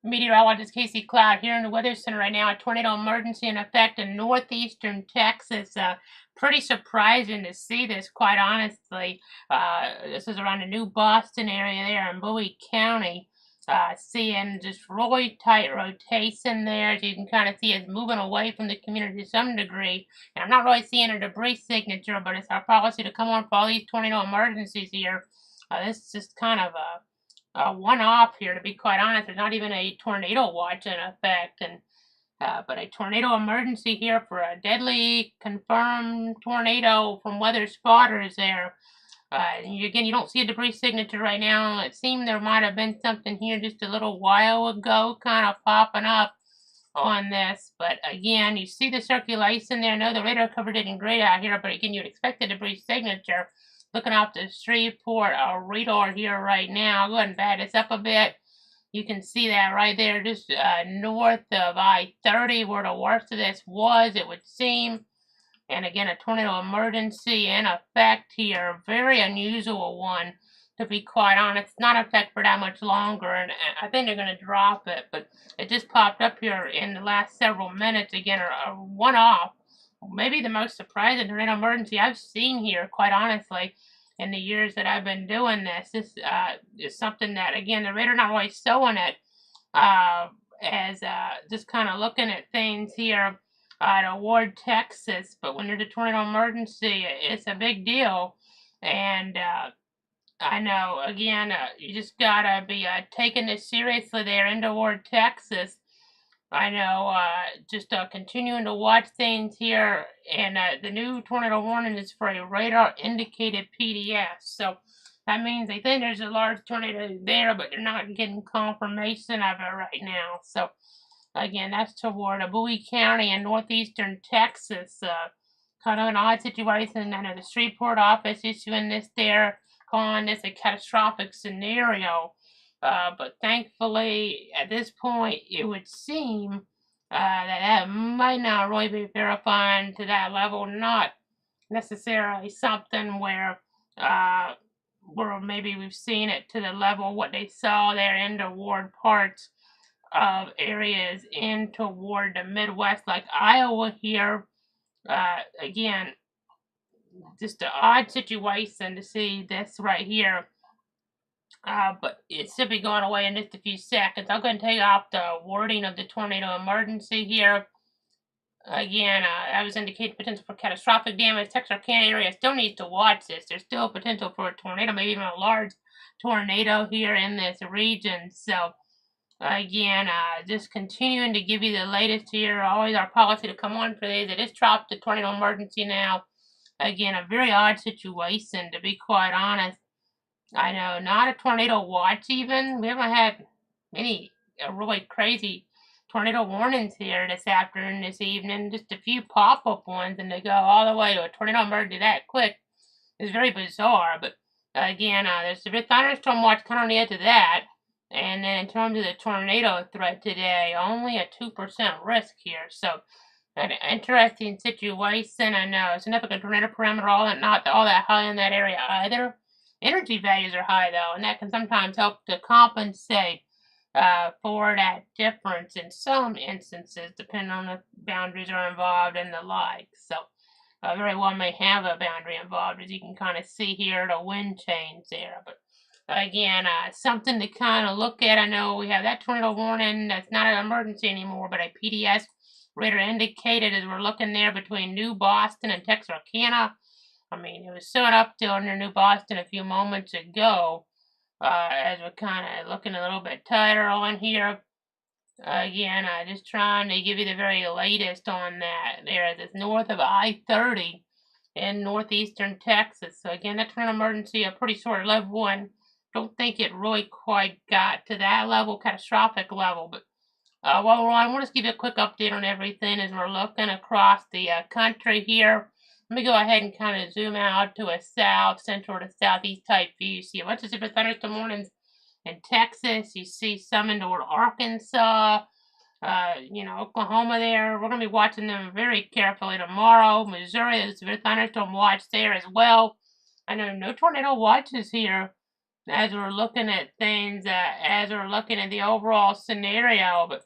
Meteorologist Casey Cloud here in the Weather Center right now. A tornado emergency in effect in northeastern Texas. Pretty surprising to see this, quite honestly. This is around the New Boston area there in Bowie County. Seeing just really tight rotation there, as you can kind of see it's moving away from the community to some degree. And I'm not really seeing a debris signature, but it's our policy to come on for all these tornado emergencies here. This is just kind of a one-off here, to be quite honest. There's not even a tornado watch in effect, and but a tornado emergency here for a deadly confirmed tornado from weather spotters there. Again, you don't see a debris signature right now. It seemed there might have been something here just a little while ago kind of popping up on this, but again, you see the circulation there. No, the radar cover didn't great out here, but again, you'd expect a debris signature. Looking off the Shreveport radar here right now. Go ahead and back this up a bit. You can see that right there, just north of I-30, where the worst of this was, it would seem. And again, a tornado emergency in effect here. Very unusual one, to be quite honest. Not in effect for that much longer, and I think they're going to drop it. But it just popped up here in the last several minutes. Again, a one-off. Maybe the most surprising tornado emergency I've seen here, quite honestly, in the years that I've been doing this. This is something that, again, the radar not really showing it as just kind of looking at things here at Ward, Texas. But when there's a tornado emergency, it's a big deal. And I know, again, you just got to be taking this seriously there in Ward, Texas. I know, just continuing to watch things here, and the new tornado warning is for a radar indicated PDS. So that means they think there's a large tornado there, but they're not getting confirmation of it right now. So again, that's toward Bowie County in northeastern Texas. Kind of an odd situation. I know the Shreveport office issuing this there, calling this a catastrophic scenario. But thankfully, at this point, it would seem that might not really be verifying to that level. Not necessarily something where maybe we've seen it to the level what they saw there in the ward parts of areas in toward the Midwest, like Iowa here. Again, just an odd situation to see this right here. But it should be going away in just a few seconds. I'm going to take off the wording of the tornado emergency here. Again, I was indicating potential for catastrophic damage. Texarkana area still needs to watch this. There's still potential for a tornado, maybe even a large tornado here in this region. So, again, just continuing to give you the latest here. Always our policy to come on for these. It is dropped the tornado emergency now. Again, a very odd situation, to be quite honest. I know, not a tornado watch even. We haven't had any really crazy tornado warnings here this afternoon, this evening. Just a few pop-up ones, and they go all the way to a tornado emergency that quick. It's very bizarre, but again, there's a bit thunderstorm watch kind of on the edge of that. And then in terms of the tornado threat today, only a 2% risk here. So an interesting situation. I know, significant tornado parameter, not all that high in that area either. Energy values are high though, and that can sometimes help to compensate for that difference in some instances, depending on the boundaries are involved and the like. So, very well may have a boundary involved, as you can kind of see here, the wind change there. But again, something to kind of look at. I know we have that tornado warning that's not an emergency anymore, but a PDS radar indicated as we're looking there between New Boston and Texarkana. I mean, it was showing up there near New Boston a few moments ago, as we're kind of looking a little bit tighter on here. Again, just trying to give you the very latest on that. There, it's north of I-30 in northeastern Texas. So again, that's an emergency, a pretty short-lived one. Don't think it really quite got to that level, catastrophic level. But while we're on, we'll just give you a quick update on everything as we're looking across the country here. Let me go ahead and kind of zoom out to a south, central to southeast type view. You see a bunch of different thunderstorm warnings in Texas. You see some in toward Arkansas, Oklahoma there. We're going to be watching them very carefully tomorrow. Missouri, there's a thunderstorm watch there as well. I know no tornado watches here as we're looking at things, as we're looking at the overall scenario. But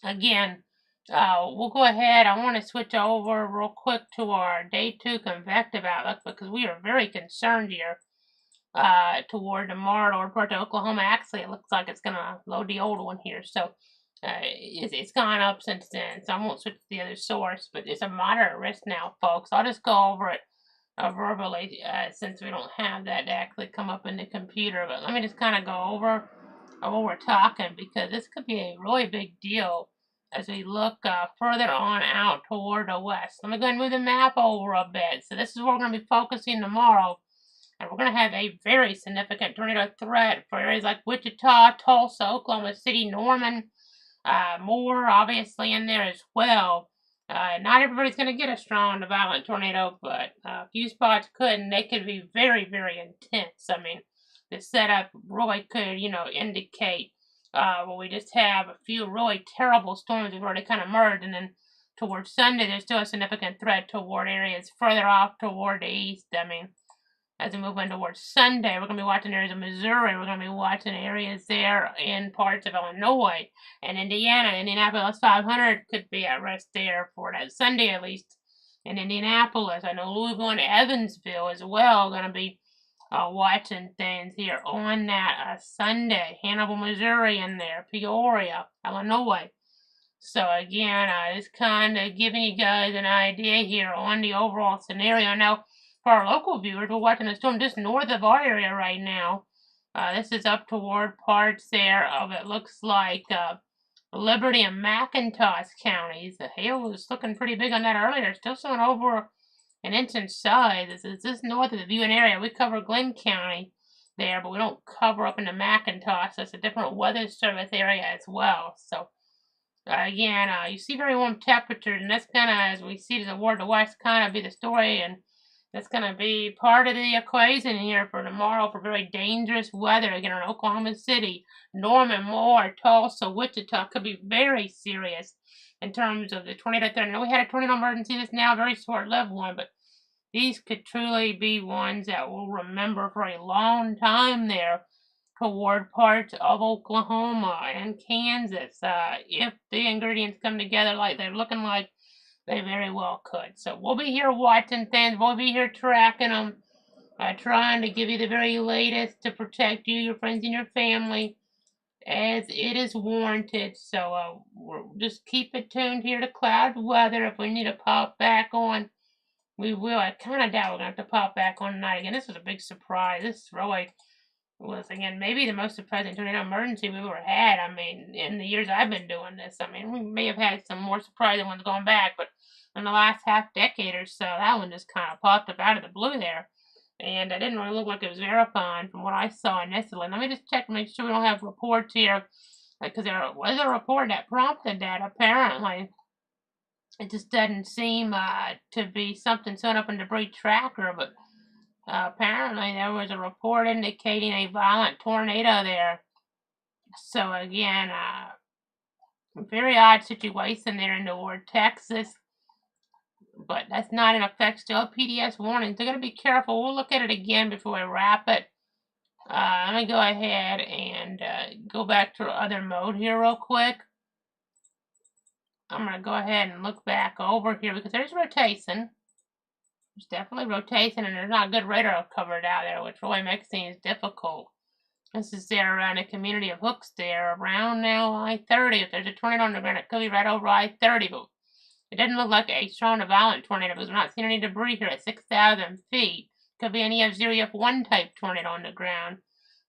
again, we'll go ahead. I want to switch over real quick to our day 2 convective outlook because we are very concerned here toward tomorrow or part of Oklahoma. Actually, it looks like it's going to load the old one here. So it's gone up since then. So I won't switch to the other source, but it's a moderate risk now, folks. I'll just go over it verbally since we don't have that to actually come up in the computer. But let me just kind of go over what we're talking because this could be a really big deal as we look further on out toward the west. Let me go ahead and move the map over a bit. So this is where we're going to be focusing tomorrow. And we're going to have a very significant tornado threat for areas like Wichita, Tulsa, Oklahoma City, Norman, Moore, obviously in there as well. Not everybody's going to get a strong to violent tornado, but a few spots could, and they could be very, very intense. I mean, the setup really could, indicate we just have a few really terrible storms that have already kind of merged, and then towards Sunday, there's still a significant threat toward areas further off toward the east. I mean, as we move in towards Sunday, we're going to be watching areas of Missouri. We're going to be watching areas there in parts of Illinois and Indiana. Indianapolis 500 could be at risk there for that Sunday at least. In Indianapolis, I know Louisville and Evansville as well going to be watching things here on that Sunday. Hannibal, Missouri in there. Peoria, Illinois. So again, just kind of giving you guys an idea here on the overall scenario. Now, for our local viewers, we're watching the storm just north of our area right now. This is up toward parts there of it looks like Liberty and McIntosh counties. The hail was looking pretty big on that earlier. Still showing over an inch in size. This is just north of the viewing area. We cover Glenn County there, but we don't cover up into McIntosh. That's a different weather service area as well. So again, you see very warm temperatures, and that's kind of, as we see toward the west, kind of be the story, and that's going to be part of the equation here for tomorrow for very dangerous weather. Again, in Oklahoma City, Norman, Moore, Tulsa, Wichita could be very serious in terms of the tornado threat. I know we had a tornado emergency just now, a very short-lived one, but these could truly be ones that we'll remember for a long time there toward parts of Oklahoma and Kansas. If the ingredients come together like they're looking like, they very well could. So we'll be here watching things. We'll be here tracking them, trying to give you the very latest to protect you, your friends, and your family as it is warranted. So we'll just keep it tuned here to Cloud Weather. If we need to pop back on, we will. I kind of doubt we're going to have to pop back on tonight again. This was a big surprise. This really was, again, maybe the most surprising tornado emergency we've ever had. I mean, in the years I've been doing this. I mean, we may have had some more surprising ones going back, but in the last half decade or so, that one just kind of popped up out of the blue there. And it didn't really look like it was verifying from what I saw initially. Let me just check to make sure we don't have reports here, because there was a report that prompted that, apparently. It just doesn't seem to be something set up in the debris tracker, but apparently there was a report indicating a violent tornado there. So again, very odd situation there in North Texas. But that's not in effect still. PDS warnings. They're going to be careful. We'll look at it again before we wrap it. Let me go ahead and go back to other mode here real quick. I'm going to go ahead and look back over here because there's rotation. There's definitely rotation, and there's not good radar covered out there, which really makes things difficult. This is there around the community of Hooks there, around now I-30. If there's a tornado on the ground, it could be right over I-30, but it doesn't look like a strong or violent tornado because we're not seeing any debris here at 6,000 feet. Could be an EF0, EF1 type tornado on the ground.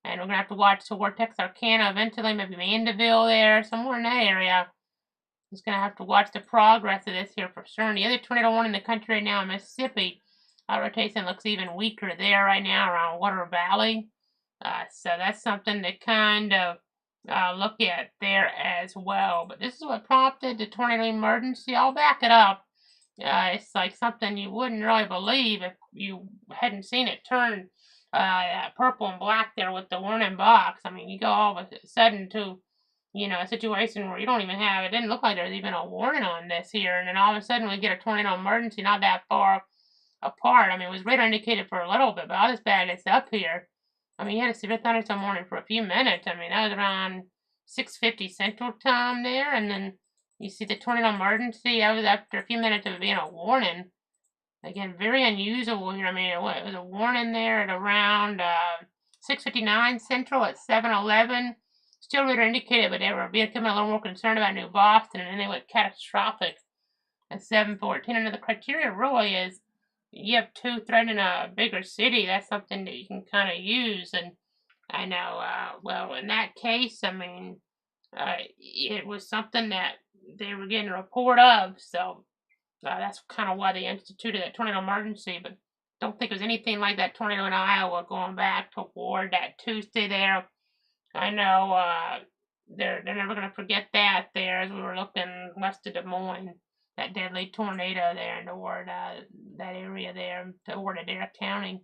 And we're going to have to watch the Vortex-Arcana eventually, maybe Mandeville there, somewhere in that area. Just going to have to watch the progress of this here for certain. The other tornado one in the country right now in Mississippi, rotation looks even weaker there right now around Water Valley. So that's something to kind of look at there as well. But this is what prompted the tornado emergency. I'll back it up. It's like something you wouldn't really believe if you hadn't seen it turn purple and black there with the warning box. I mean, you go all of a sudden to, a situation where you don't even have, it didn't look like there was even a warning on this here, and then all of a sudden we get a tornado emergency not that far apart. I mean, it was radar indicated for a little bit, but I'll just bag this up here. I mean, you had a severe thunderstorm warning for a few minutes. I mean, that was around 6:50 Central Time there, and then you see the tornado emergency. That was after a few minutes of it being a warning. Again, very unusual here. I mean, it was a warning there at around 6:59 Central at 7:11. Still radar indicated, but they were becoming a little more concerned about New Boston, and then they went catastrophic at 7:14. And the criteria really is you have two threatening a bigger city. That's something that you can kind of use. And I know, well, in that case, I mean, it was something that they were getting a report of. So that's kind of why they instituted that tornado emergency. But don't think it was anything like that tornado in Iowa going back toward that Tuesday there. I know they're never going to forget that there as we were looking west of Des Moines, that deadly tornado there toward that area there toward Adair County.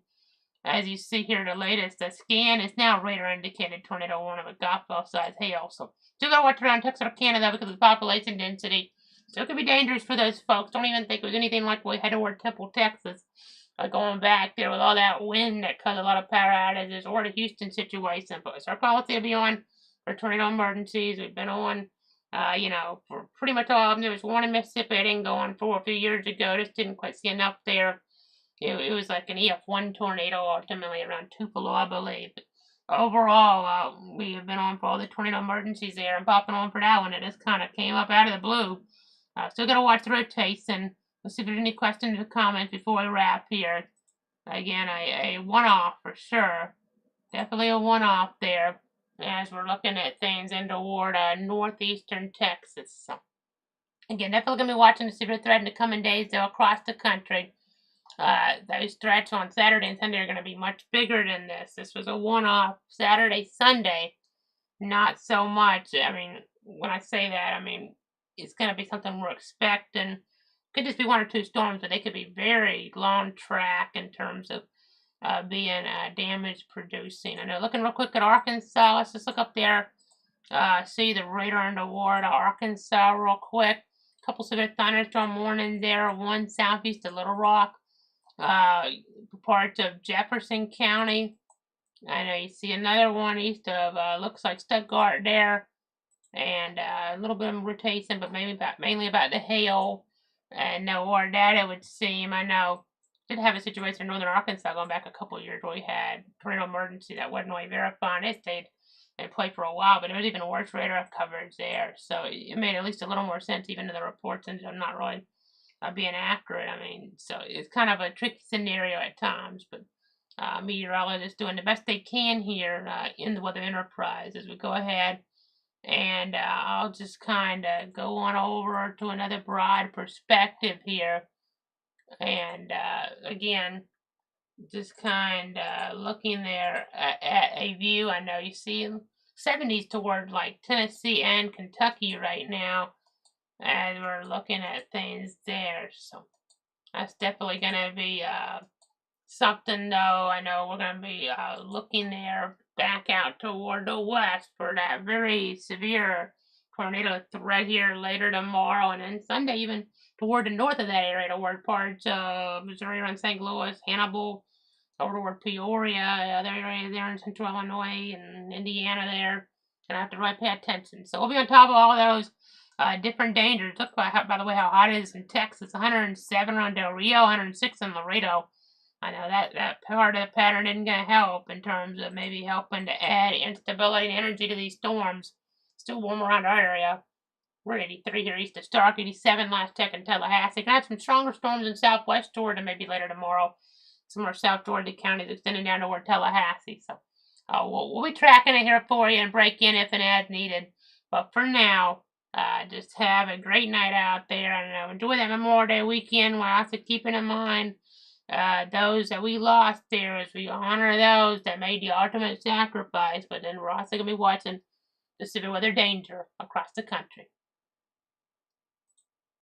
As you see here, the latest, the scan is now radar indicated tornado warning with golf ball size hail. So still gotta watch around Texas or Canada because of the population density. So it could be dangerous for those folks. Don't even think it was anything like we had toward Temple, Texas. Going back there with all that wind that caused a lot of power outages, or the Houston situation. But it's our policy to be on for tornado emergencies. We've been on, for pretty much all of them. There was one in Mississippi I didn't go on for a few years ago. Just didn't quite see enough there. It was like an EF1 tornado, ultimately around Tupelo, I believe. But overall, we have been on for all the tornado emergencies there and popping on for that one. It just kind of came up out of the blue. Still got to watch the rotation. Let's see if there's any questions or comments before we wrap here. Again, a one-off for sure. Definitely a one-off there as we're looking at things in toward northeastern Texas. So, again, definitely going to be watching the severe threat in the coming days, though, across the country. Those threats on Saturday and Sunday are going to be much bigger than this. This was a one-off Saturday, Sunday. Not so much. I mean, when I say that, I mean, it's going to be something we're expecting. Could just be one or two storms, but they could be very long track in terms of being damage producing. I know, looking real quick at Arkansas, let's just look up there, see the radar in the ward of Arkansas real quick. A couple severe thunderstorm warnings there, one southeast of Little Rock, parts of Jefferson County. I know you see another one east of, looks like Stuttgart there, and a little bit of rotation, but mainly about the hail. And or that it would seem, I know, did have a situation in northern Arkansas going back a couple of years where we had tornado emergency that wasn't really verifying. It stayed in play for a while, but there was even worse radar coverage there. So it made at least a little more sense even to the reports and not really being accurate. I mean, so it's kind of a tricky scenario at times, but meteorologists doing the best they can here in the Weather Enterprise as we go ahead. And I'll just kind of go on over to another broad perspective here. And again, just kind of looking there at a view. I know you see 70s toward like Tennessee and Kentucky right now as we're looking at things there. So that's definitely going to be something, though. I know we're going to be looking there back out toward the west for that very severe tornado threat here later tomorrow, and then Sunday even toward the north of that area, toward parts of Missouri around St. Louis, Hannibal, over toward Peoria, other areas there in central Illinois and Indiana there. Gonna have to really pay attention. So we'll be on top of all those different dangers. Look, by the way, how hot it is in Texas. 107 around Del Rio, 106 in Laredo. I know that part of the pattern isn't going to help in terms of maybe helping to add instability and energy to these storms. Still warm around our area. We're at 83 here east of Stark, 87 last check in Tallahassee. Gonna have some stronger storms in southwest Georgia maybe later tomorrow. Some more south Georgia counties extending down toward Tallahassee. So we'll be tracking it here for you and break in if and as needed. But for now, just have a great night out there and enjoy that Memorial Day weekend while also keeping in mind those that we lost there as we honor those that made the ultimate sacrifice. But then we're also going to be watching the severe weather danger across the country.